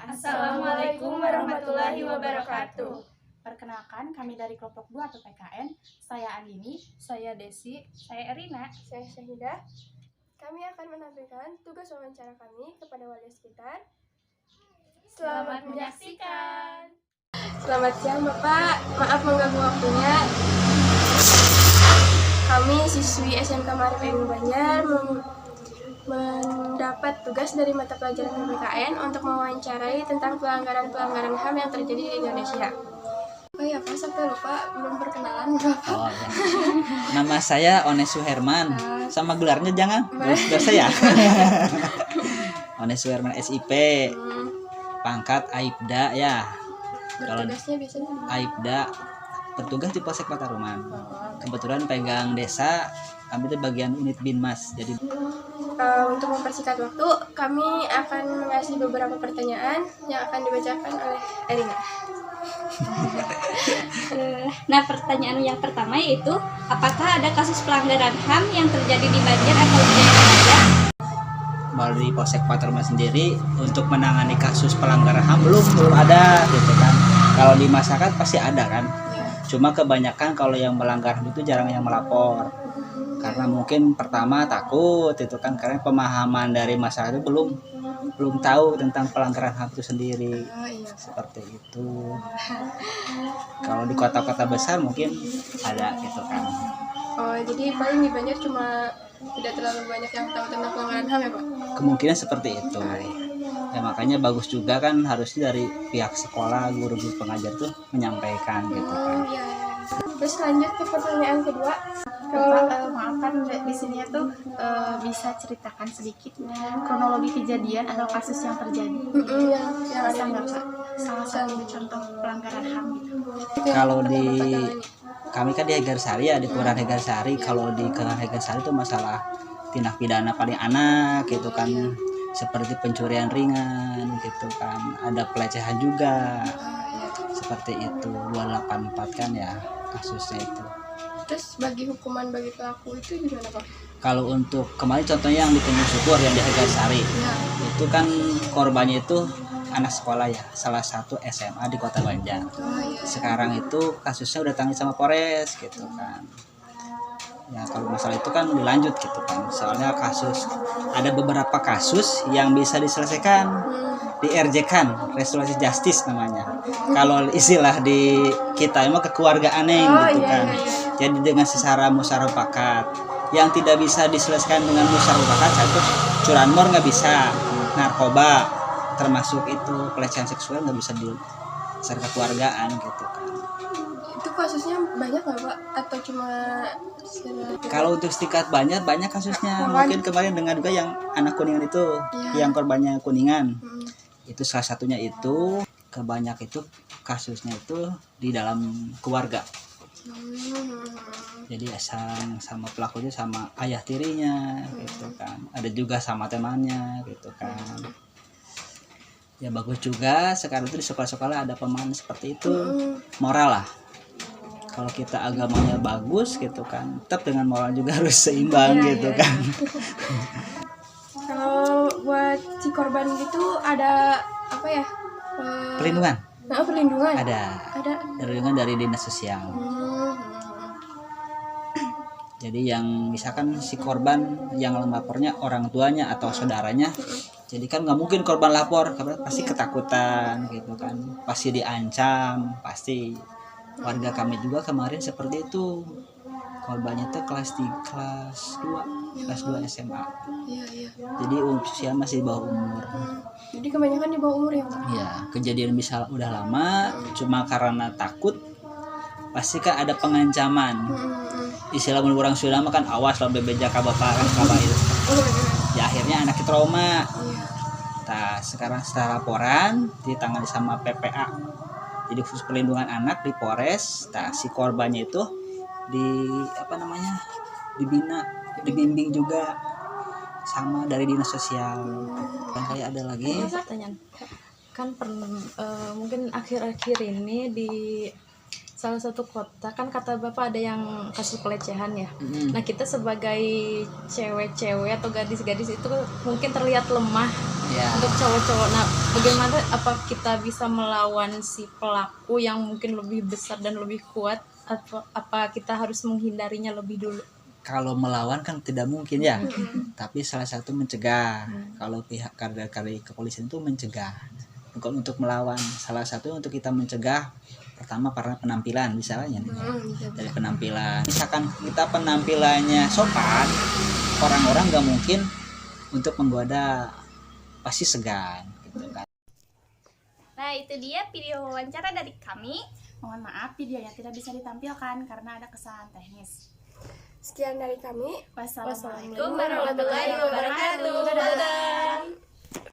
Assalamualaikum warahmatullahi wabarakatuh. Perkenalkan, kami dari kelompok 2 atau PKN. Saya Andini, Saya Desi, saya Erina. Saya Syahidah. Kami akan menampilkan tugas wawancara kami kepada warga sekitar. Selamat menyaksikan. Selamat siang Bapak, maaf mengganggu waktunya. Kami siswi SMK Maarif Ilmu Banjar mendapat tugas dari mata pelajaran PPKN untuk mewawancarai tentang pelanggaran-pelanggaran HAM yang terjadi di Indonesia. Oh iya Pak, sampai lupa belum perkenalan Bapak. Oh, ya. Nama saya Ones Suherman. Sama gelarnya jangan. Gelar saya. Ones Suherman SIP. Pangkat Aibda ya. Kalau Bertugasnya biasanya Aibda bertugas di Polsek Pataruman. Kebetulan pegang desa, kami itu bagian unit Binmas. Jadi untuk mempersingkat waktu, kami akan mengasih beberapa pertanyaan yang akan dibacakan oleh Erina. Nah, pertanyaan yang pertama yaitu, apakah ada kasus pelanggaran HAM yang terjadi di Banjar atau di daerah Banjar? kalau di Polsek Pataruman sendiri untuk menangani kasus pelanggaran HAM belum ada gitu kan. Kalau di masyarakat pasti ada kan. Cuma kebanyakan kalau yang melanggar itu jarang yang melapor. Karena mungkin pertama takut itu kan, karena pemahaman dari masyarakat itu belum tahu tentang pelanggaran HAM itu sendiri. Seperti itu. Kalau di kota-kota besar mungkin ada gitu kan. Oh, jadi paling di Banjar cuma tidak terlalu banyak yang tahu tentang pelanggaran HAM ya Pak? Kemungkinan seperti itu. Ya makanya bagus juga kan, harusnya dari pihak sekolah, guru-guru pengajar tuh menyampaikan gitu kan. Iya. Terus lanjut ke pertanyaan kedua. maaf kan di sini tuh bisa ceritakan sedikit kronologi kejadian atau kasus yang terjadi. Yang Bisa nggak Pak? Salah satu contoh pelanggaran HAM gitu. Kalau di kami kan di Hegarsari ya, di Kelurahan Hegarsari. Kalau di Kelurahan Hegarsari itu masalah tindak pidana paling anak gitu kan, seperti pencurian ringan gitu kan, ada pelecehan juga seperti itu, 284 kan ya kasusnya itu. Terus bagi hukuman bagi pelaku itu gimana Pak? Kalau untuk kemarin contohnya yang di Tanjung Syukur yang di Hegarsari, itu kan korbannya itu anak sekolah ya, salah satu SMA di Kota Banjar. Sekarang itu kasusnya udah tangani sama Polres gitu kan. Ya kalau masalah itu kan dilanjut gitu kan. Soalnya ada beberapa kasus yang bisa diselesaikan di RJ kan, Restoratif Justice namanya. Kalau istilah di kita emang kekeluargaan gitu kan. Jadi dengan secara musyawarah yang tidak bisa diselesaikan dengan musyawarah satu curanmor nggak bisa, narkoba termasuk itu pelecehan seksual nggak bisa di secara kekeluargaan gitu kan. Itu kasusnya banyak nggak Pak? Atau cuma Kalau untuk setingkat banyak kasusnya. Mungkin kemarin dengar juga yang anak Kuningan itu, yang korbannya Kuningan. Itu salah satunya itu, kebanyak itu kasusnya itu di dalam keluarga. Jadi sama pelakunya sama ayah tirinya gitu kan. Ada juga sama temannya gitu kan. Ya bagus juga sekarang itu di sekolah-sekolah ada pemahaman seperti itu, moral lah. Kalau kita agamanya bagus gitu kan, tetap dengan moral juga harus seimbang gitu kan. Kalau buat si korban gitu ada apa ya? Perlindungan? Perlindungan? Ada. Perlindungan dari dinas sosial. Jadi yang misalkan si korban yang melapornya orang tuanya atau saudaranya, jadi kan nggak mungkin korban lapor, karena pasti ketakutan gitu kan, pasti diancam, pasti. Warga kami juga kemarin seperti itu, korbannya tuh kelas 2 SMA. Jadi usia masih di bawah umur. Jadi kebanyakan di bawah umur ya Pak? Iya, kejadian bisa udah lama, cuma karena takut pasti kan ada pengancaman. Istilah menurut orang Sunda kan awas lo bebeja kabaparan itu. Ya akhirnya anaknya trauma. Nah, sekarang setelah laporan ditangani sama PPA. Jadi khusus perlindungan anak di Polres. Nah, si korbannya itu dibina, dibimbing juga sama dari dinas sosial. Dan kayak ada lagi pertanyaan kan mungkin akhir-akhir ini di salah satu kota kan kata Bapak ada yang kasus pelecehan ya. Nah kita sebagai cewek-cewek atau gadis-gadis itu mungkin terlihat lemah Ya. Untuk cowok-cowok, nah bagaimana apa kita bisa melawan si pelaku yang mungkin lebih besar dan lebih kuat, atau apa kita harus menghindarinya lebih dulu? Kalau melawan kan tidak mungkin ya, tapi salah satu mencegah. Kalau pihak dari kepolisian itu mencegah, bukan untuk melawan. Salah satu untuk kita mencegah, pertama karena penampilan misalnya nih. Dari penampilan, misalkan kita penampilannya sopan, orang-orang nggak mungkin untuk menggoda, pasti segan gitu kan. Nah, itu dia video wawancara dari kami. Mohon maaf videonya tidak bisa ditampilkan karena ada kesalahan teknis. Sekian dari kami. Wassalamualaikum Assalamualaikum warahmatullahi wabarakatuh. Dadah.